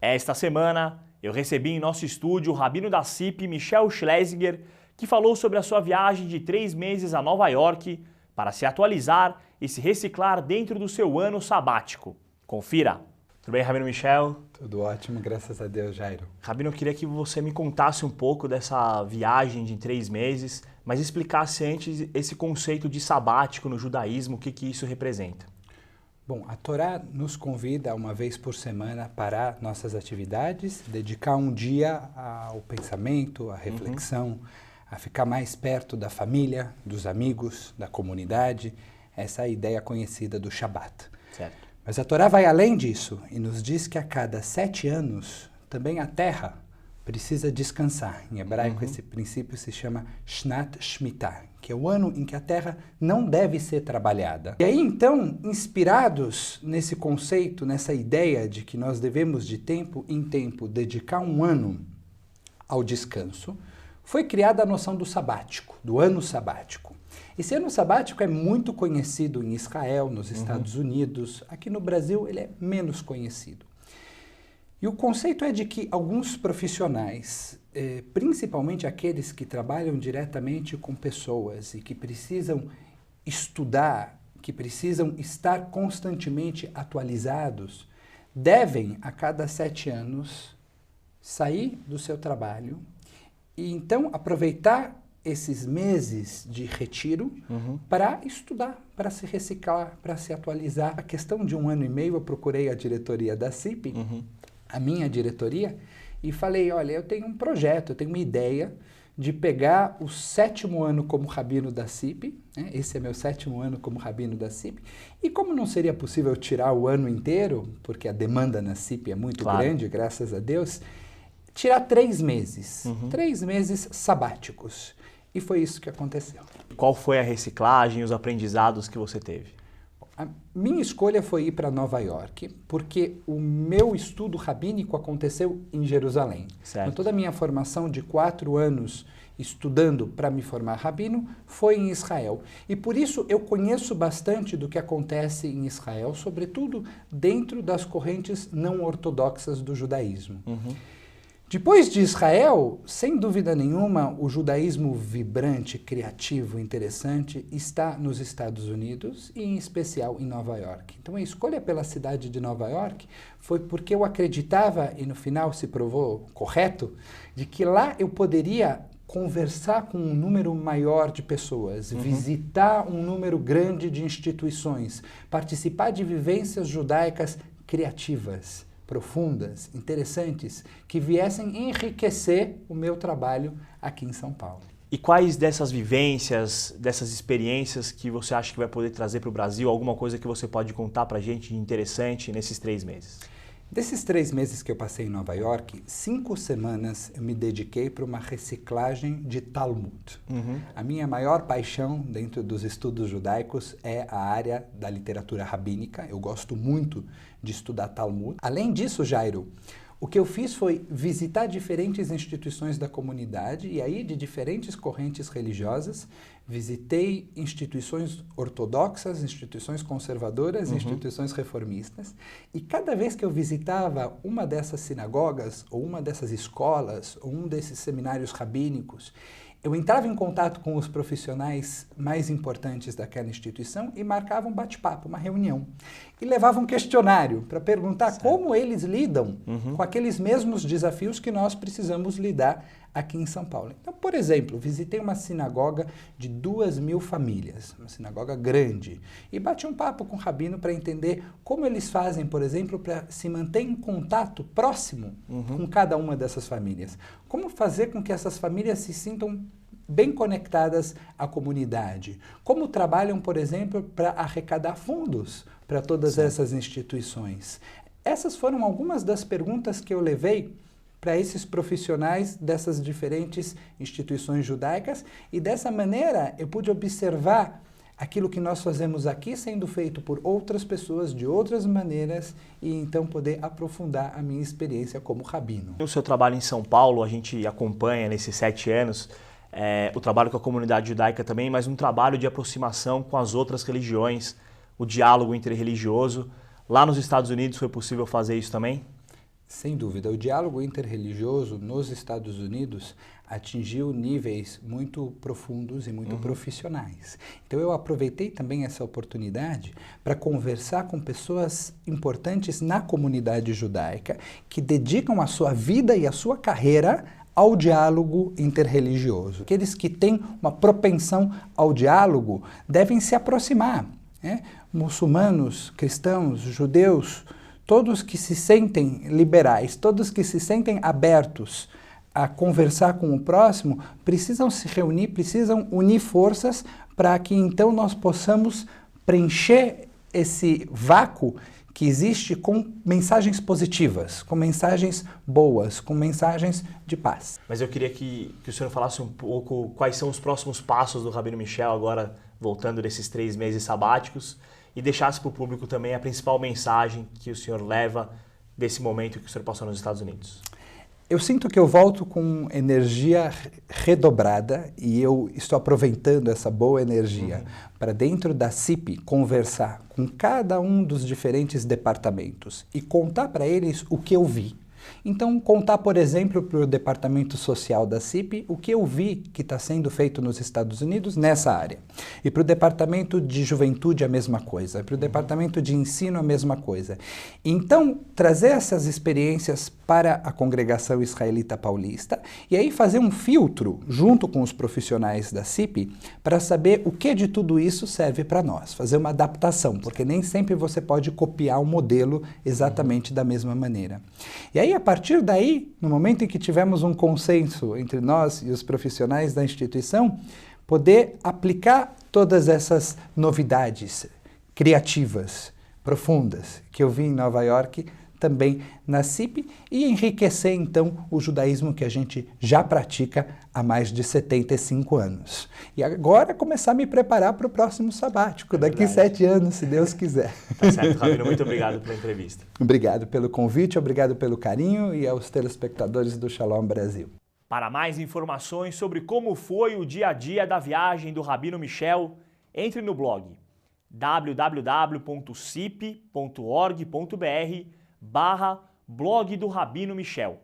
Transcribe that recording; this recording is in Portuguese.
Esta semana, eu recebi em nosso estúdio o rabino da CIP, Michel Schlesinger, que falou sobre a sua viagem de 3 meses a Nova York para se atualizar e se reciclar dentro do seu ano sabático. Confira! Tudo bem, Rabino Michel? Tudo ótimo, graças a Deus, Jairo. Rabino, eu queria que você me contasse um pouco dessa viagem de 3 meses, mas explicasse antes esse conceito de sabático no judaísmo, o que isso representa. Bom, a Torá nos convida uma vez por semana a parar nossas atividades, dedicar um dia ao pensamento, à reflexão, a ficar mais perto da família, dos amigos, da comunidade. Essa é a ideia conhecida do Shabat. Certo. Mas a Torá vai além disso e nos diz que a cada 7 anos também a terra precisa descansar. Em hebraico esse princípio se chama Shnat Shemitah, que é o ano em que a terra não deve ser trabalhada. E aí então, inspirados nesse conceito, nessa ideia de que nós devemos de tempo em tempo dedicar um ano ao descanso, foi criada a noção do sabático, do ano sabático. Esse ano sabático é muito conhecido em Israel, nos Estados Unidos. Aqui no Brasil ele é menos conhecido. E o conceito é de que alguns profissionais, principalmente aqueles que trabalham diretamente com pessoas e que precisam estudar, que precisam estar constantemente atualizados, devem, a cada 7 anos, sair do seu trabalho e então aproveitar esses meses de retiro para estudar, para se reciclar, para se atualizar. A questão de 1 ano e meio, eu procurei a diretoria da CIP, a minha diretoria, e falei, olha, eu tenho um projeto, eu tenho uma ideia de pegar o 7º ano como rabino da CIP, né? Esse é meu 7º ano como rabino da CIP, e como não seria possível tirar o ano inteiro, porque a demanda na CIP é muito grande, graças a Deus, tirar 3 meses, 3 meses sabáticos. E foi isso que aconteceu. Qual foi a reciclagem e os aprendizados que você teve? A minha escolha foi ir para Nova York, porque o meu estudo rabínico aconteceu em Jerusalém. Certo. Então, toda a minha formação de 4 anos estudando para me formar rabino foi em Israel. E por isso eu conheço bastante do que acontece em Israel, sobretudo dentro das correntes não ortodoxas do judaísmo. Depois de Israel, sem dúvida nenhuma, o judaísmo vibrante, criativo, interessante está nos Estados Unidos e, em especial, em Nova York. Então, a escolha pela cidade de Nova York foi porque eu acreditava, e no final se provou correto, de que lá eu poderia conversar com um número maior de pessoas, visitar um número grande de instituições, participar de vivências judaicas criativas, profundas, interessantes, que viessem enriquecer o meu trabalho aqui em São Paulo. E quais dessas vivências, dessas experiências que você acha que vai poder trazer para o Brasil? Alguma coisa que você pode contar para a gente de interessante nesses 3 meses? Desses 3 meses que eu passei em Nova York, 5 semanas eu me dediquei para uma reciclagem de Talmud. A minha maior paixão dentro dos estudos judaicos é a área da literatura rabínica. Eu gosto muito de estudar Talmud. Além disso, Jairo, o que eu fiz foi visitar diferentes instituições da comunidade e aí de diferentes correntes religiosas. Visitei instituições ortodoxas, instituições conservadoras, instituições reformistas. E cada vez que eu visitava uma dessas sinagogas, ou uma dessas escolas, ou um desses seminários rabínicos, eu entrava em contato com os profissionais mais importantes daquela instituição e marcava um bate-papo, uma reunião. E levava um questionário para perguntar como eles lidam com aqueles mesmos desafios que nós precisamos lidar aqui em São Paulo. Então, por exemplo, visitei uma sinagoga de 2.000 famílias, uma sinagoga grande, e bati um papo com o rabino para entender como eles fazem, por exemplo, para se manter em contato próximo com cada uma dessas famílias. Como fazer com que essas famílias se sintam bem conectadas à comunidade. Como trabalham, por exemplo, para arrecadar fundos para todas essas instituições. Essas foram algumas das perguntas que eu levei para esses profissionais dessas diferentes instituições judaicas e dessa maneira eu pude observar aquilo que nós fazemos aqui sendo feito por outras pessoas de outras maneiras e então poder aprofundar a minha experiência como rabino. O seu trabalho em São Paulo, a gente acompanha nesses 7 anos o trabalho com a comunidade judaica também, mas um trabalho de aproximação com as outras religiões, o diálogo interreligioso. Lá nos Estados Unidos foi possível fazer isso também? Sem dúvida. O diálogo interreligioso nos Estados Unidos atingiu níveis muito profundos e muito profissionais. Então eu aproveitei também essa oportunidade para conversar com pessoas importantes na comunidade judaica que dedicam a sua vida e a sua carreira ao diálogo interreligioso. Aqueles que têm uma propensão ao diálogo devem se aproximar, né? Muçulmanos, cristãos, judeus, todos que se sentem liberais, todos que se sentem abertos a conversar com o próximo, precisam se reunir, precisam unir forças para que então nós possamos preencher esse vácuo que existe com mensagens positivas, com mensagens boas, com mensagens de paz. Mas eu queria que o senhor falasse um pouco quais são os próximos passos do Rabino Michel agora, voltando desses 3 meses sabáticos, e deixasse para o público também a principal mensagem que o senhor leva desse momento que o senhor passou nos Estados Unidos. Eu sinto que eu volto com energia redobrada e eu estou aproveitando essa boa energia para dentro da CIP conversar com cada um dos diferentes departamentos e contar para eles o que eu vi. Então, contar, por exemplo, para o Departamento Social da CIP o que eu vi que está sendo feito nos Estados Unidos nessa área. E para o Departamento de Juventude a mesma coisa, para o Departamento de Ensino a mesma coisa. Então, trazer essas experiências para a congregação israelita paulista e aí fazer um filtro junto com os profissionais da CIP para saber o que de tudo isso serve para nós. Fazer uma adaptação, porque nem sempre você pode copiar o modelo exatamente da mesma maneira. E aí, a partir daí, no momento em que tivermos um consenso entre nós e os profissionais da instituição, poder aplicar todas essas novidades criativas, profundas, que eu vi em Nova York, também na CIP, e enriquecer, então, o judaísmo que a gente já pratica há mais de 75 anos. E agora começar a me preparar para o próximo sabático, daqui 7 anos, se Deus quiser. Tá certo, Rabino, muito obrigado pela entrevista. Obrigado pelo convite, obrigado pelo carinho e aos telespectadores do Shalom Brasil. Para mais informações sobre como foi o dia a dia da viagem do Rabino Michel, entre no blog www.cip.org.br/blog do Rabino Michel.